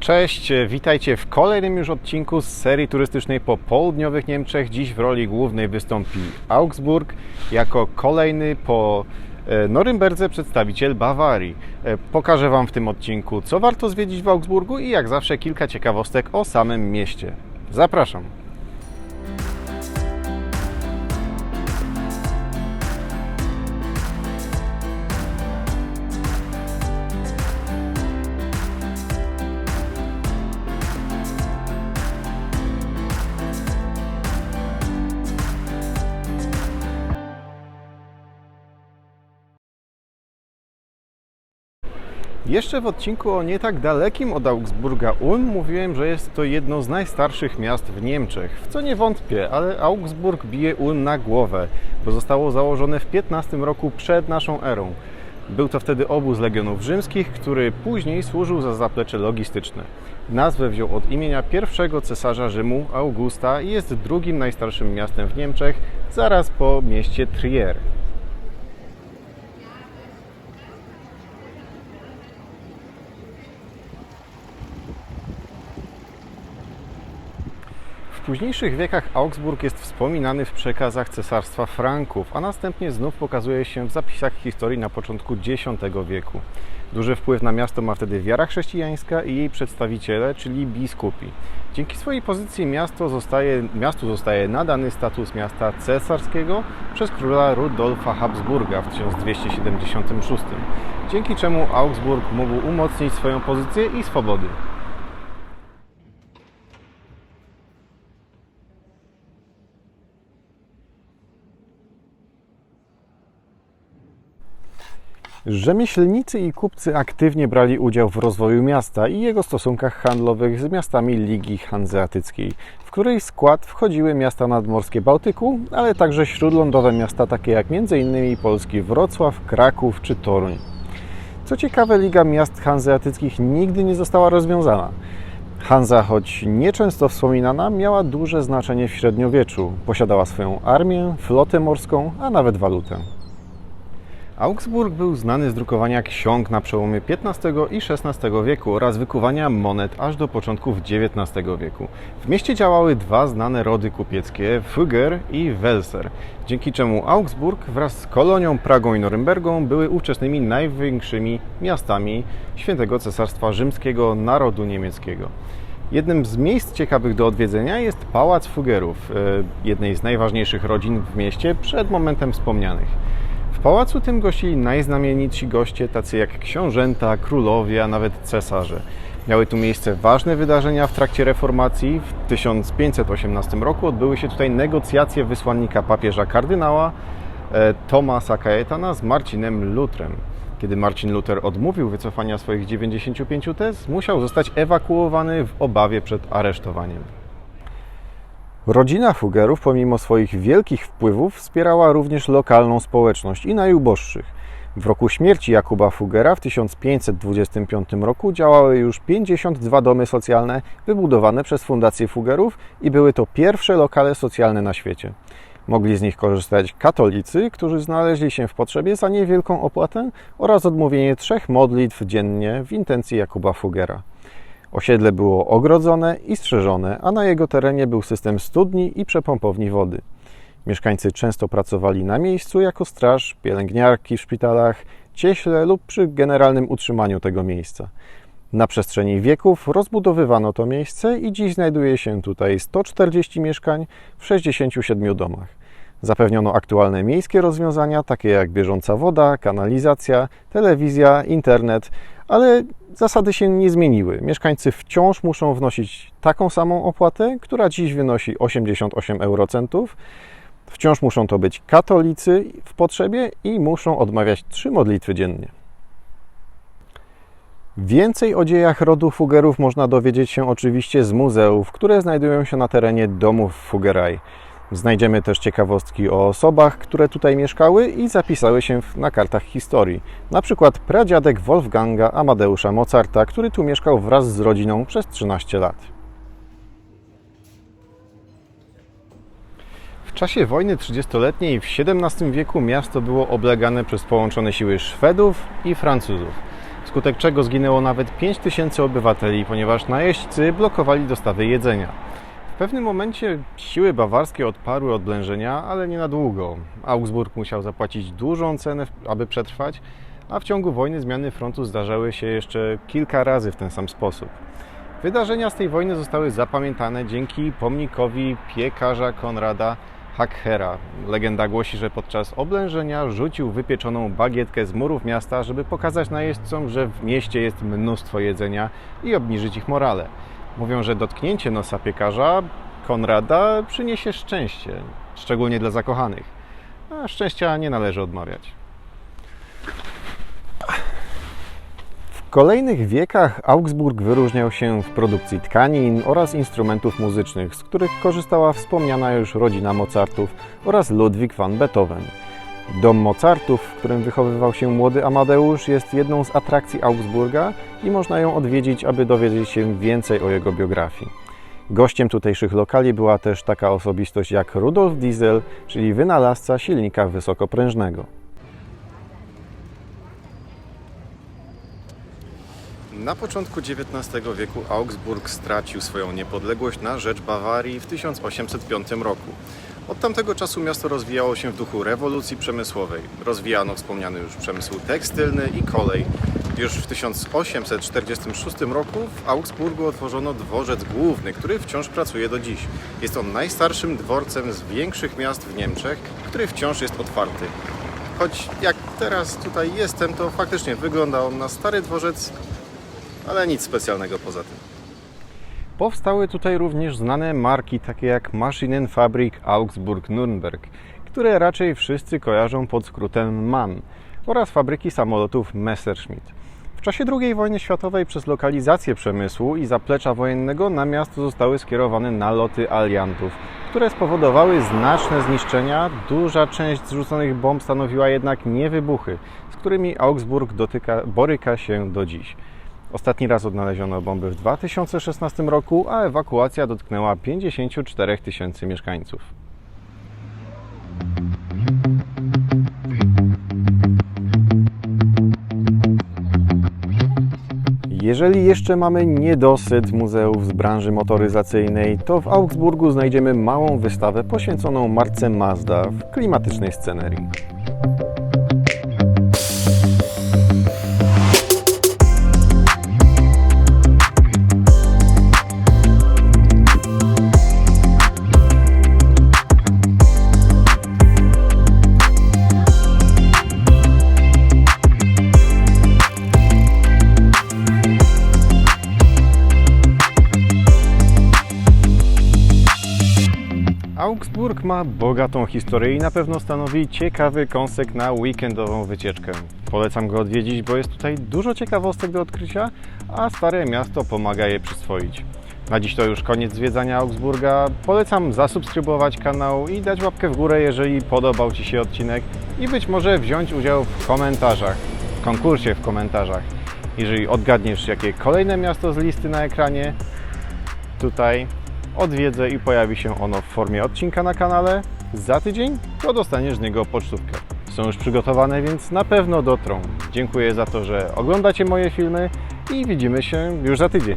Cześć, witajcie w kolejnym już odcinku z serii turystycznej po południowych Niemczech. Dziś w roli głównej wystąpi Augsburg jako kolejny po Norymberdze przedstawiciel Bawarii. Pokażę Wam w tym odcinku, co warto zwiedzić w Augsburgu i jak zawsze kilka ciekawostek o samym mieście. Zapraszam! Jeszcze w odcinku o nie tak dalekim od Augsburga Ulm mówiłem, że jest to jedno z najstarszych miast w Niemczech. W co nie wątpię, ale Augsburg bije Ulm na głowę, bo zostało założone w 15 roku przed naszą erą. Był to wtedy obóz legionów rzymskich, który później służył za zaplecze logistyczne. Nazwę wziął od imienia pierwszego cesarza Rzymu, Augusta, i jest drugim najstarszym miastem w Niemczech, zaraz po mieście Trier. W późniejszych wiekach Augsburg jest wspominany w przekazach cesarstwa Franków, a następnie znów pokazuje się w zapisach historii na początku X wieku. Duży wpływ na miasto ma wtedy wiara chrześcijańska i jej przedstawiciele, czyli biskupi. Dzięki swojej pozycji miastu zostaje nadany status miasta cesarskiego przez króla Rudolfa Habsburga w 1276, dzięki czemu Augsburg mógł umocnić swoją pozycję i swobody. Rzemieślnicy i kupcy aktywnie brali udział w rozwoju miasta i jego stosunkach handlowych z miastami Ligi Hanzeatyckiej, w której skład wchodziły miasta nadmorskie Bałtyku, ale także śródlądowe miasta takie jak m.in. polski Wrocław, Kraków czy Toruń. Co ciekawe, Liga Miast Hanzeatyckich nigdy nie została rozwiązana. Hanza, choć nieczęsto wspominana, miała duże znaczenie w średniowieczu. Posiadała swoją armię, flotę morską, a nawet walutę. Augsburg był znany z drukowania ksiąg na przełomie XV i XVI wieku oraz wykuwania monet aż do początków XIX wieku. W mieście działały dwa znane rody kupieckie, Fugger i Welser, dzięki czemu Augsburg wraz z kolonią Pragą i Norymbergą były ówczesnymi największymi miastami Świętego Cesarstwa Rzymskiego Narodu Niemieckiego. Jednym z miejsc ciekawych do odwiedzenia jest Pałac Fuggerów, jednej z najważniejszych rodzin w mieście przed momentem wspomnianych. W pałacu tym gościli najznamienitsi goście, tacy jak książęta, królowie, a nawet cesarze. Miały tu miejsce ważne wydarzenia w trakcie reformacji. W 1518 roku odbyły się tutaj negocjacje wysłannika papieża kardynała Thomasa Kajetana z Marcinem Lutrem. Kiedy Marcin Luther odmówił wycofania swoich 95 tez, musiał zostać ewakuowany w obawie przed aresztowaniem. Rodzina Fuggerów, pomimo swoich wielkich wpływów, wspierała również lokalną społeczność i najuboższych. W roku śmierci Jakuba Fuggera w 1525 roku działały już 52 domy socjalne wybudowane przez Fundację Fuggerów i były to pierwsze lokale socjalne na świecie. Mogli z nich korzystać katolicy, którzy znaleźli się w potrzebie za niewielką opłatę, oraz odmówienie 3 modlitw dziennie w intencji Jakuba Fuggera. Osiedle było ogrodzone i strzeżone, a na jego terenie był system studni i przepompowni wody. Mieszkańcy często pracowali na miejscu jako straż, pielęgniarki w szpitalach, cieśle lub przy generalnym utrzymaniu tego miejsca. Na przestrzeni wieków rozbudowywano to miejsce i dziś znajduje się tutaj 140 mieszkań w 67 domach. Zapewniono aktualne miejskie rozwiązania, takie jak bieżąca woda, kanalizacja, telewizja, internet, ale zasady się nie zmieniły. Mieszkańcy wciąż muszą wnosić taką samą opłatę, która dziś wynosi 88 eurocentów. Wciąż muszą to być katolicy w potrzebie i muszą odmawiać 3 modlitwy dziennie. Więcej o dziejach rodu Fuggerów można dowiedzieć się oczywiście z muzeów, które znajdują się na terenie domów Fuggerei. Znajdziemy też ciekawostki o osobach, które tutaj mieszkały i zapisały się na kartach historii. Na przykład pradziadek Wolfganga Amadeusza Mozarta, który tu mieszkał wraz z rodziną przez 13 lat. W czasie wojny 30-letniej w XVII wieku miasto było oblegane przez połączone siły Szwedów i Francuzów. W wskutek czego zginęło nawet 5000 obywateli, ponieważ najeźdźcy blokowali dostawy jedzenia. W pewnym momencie siły bawarskie odparły oblężenia, ale nie na długo. Augsburg musiał zapłacić dużą cenę, aby przetrwać, a w ciągu wojny zmiany frontu zdarzały się jeszcze kilka razy w ten sam sposób. Wydarzenia z tej wojny zostały zapamiętane dzięki pomnikowi piekarza Konrada Hackera. Legenda głosi, że podczas oblężenia rzucił wypieczoną bagietkę z murów miasta, żeby pokazać najeźdźcom, że w mieście jest mnóstwo jedzenia i obniżyć ich morale. Mówią, że dotknięcie nosa piekarza Konrada przyniesie szczęście, szczególnie dla zakochanych. A szczęścia nie należy odmawiać. W kolejnych wiekach Augsburg wyróżniał się w produkcji tkanin oraz instrumentów muzycznych, z których korzystała wspomniana już rodzina Mozartów oraz Ludwig van Beethoven. Dom Mozartów, w którym wychowywał się młody Amadeusz, jest jedną z atrakcji Augsburga i można ją odwiedzić, aby dowiedzieć się więcej o jego biografii. Gościem tutejszych lokali była też taka osobistość jak Rudolf Diesel, czyli wynalazca silnika wysokoprężnego. Na początku XIX wieku Augsburg stracił swoją niepodległość na rzecz Bawarii w 1805 roku. Od tamtego czasu miasto rozwijało się w duchu rewolucji przemysłowej. Rozwijano wspomniany już przemysł tekstylny i kolej. Już w 1846 roku w Augsburgu otworzono dworzec główny, który wciąż pracuje do dziś. Jest on najstarszym dworcem z większych miast w Niemczech, który wciąż jest otwarty. Choć jak teraz tutaj jestem, to faktycznie wygląda on na stary dworzec, ale nic specjalnego poza tym. Powstały tutaj również znane marki takie jak Maschinenfabrik Augsburg-Nürnberg, które raczej wszyscy kojarzą pod skrótem MAN, oraz fabryki samolotów Messerschmitt. W czasie II wojny światowej przez lokalizację przemysłu i zaplecza wojennego na miasto zostały skierowane naloty aliantów, które spowodowały znaczne zniszczenia. Duża część zrzuconych bomb stanowiła jednak niewybuchy, z którymi Augsburg boryka się do dziś. Ostatni raz odnaleziono bomby w 2016 roku, a ewakuacja dotknęła 54 000 mieszkańców. Jeżeli jeszcze mamy niedosyt muzeów z branży motoryzacyjnej, to w Augsburgu znajdziemy małą wystawę poświęconą marce Mazda w klimatycznej scenerii. Augsburg ma bogatą historię i na pewno stanowi ciekawy kąsek na weekendową wycieczkę. Polecam go odwiedzić, bo jest tutaj dużo ciekawostek do odkrycia, a stare miasto pomaga je przyswoić. Na dziś to już koniec zwiedzania Augsburga. Polecam zasubskrybować kanał i dać łapkę w górę, jeżeli podobał Ci się odcinek i być może wziąć udział w komentarzach, w konkursie w komentarzach. Jeżeli odgadniesz, jakie kolejne miasto z listy na ekranie, tutaj odwiedzę i pojawi się ono w formie odcinka na kanale. Za tydzień to dostaniesz z niego pocztówkę. Są już przygotowane, więc na pewno dotrą. Dziękuję za to, że oglądacie moje filmy i widzimy się już za tydzień.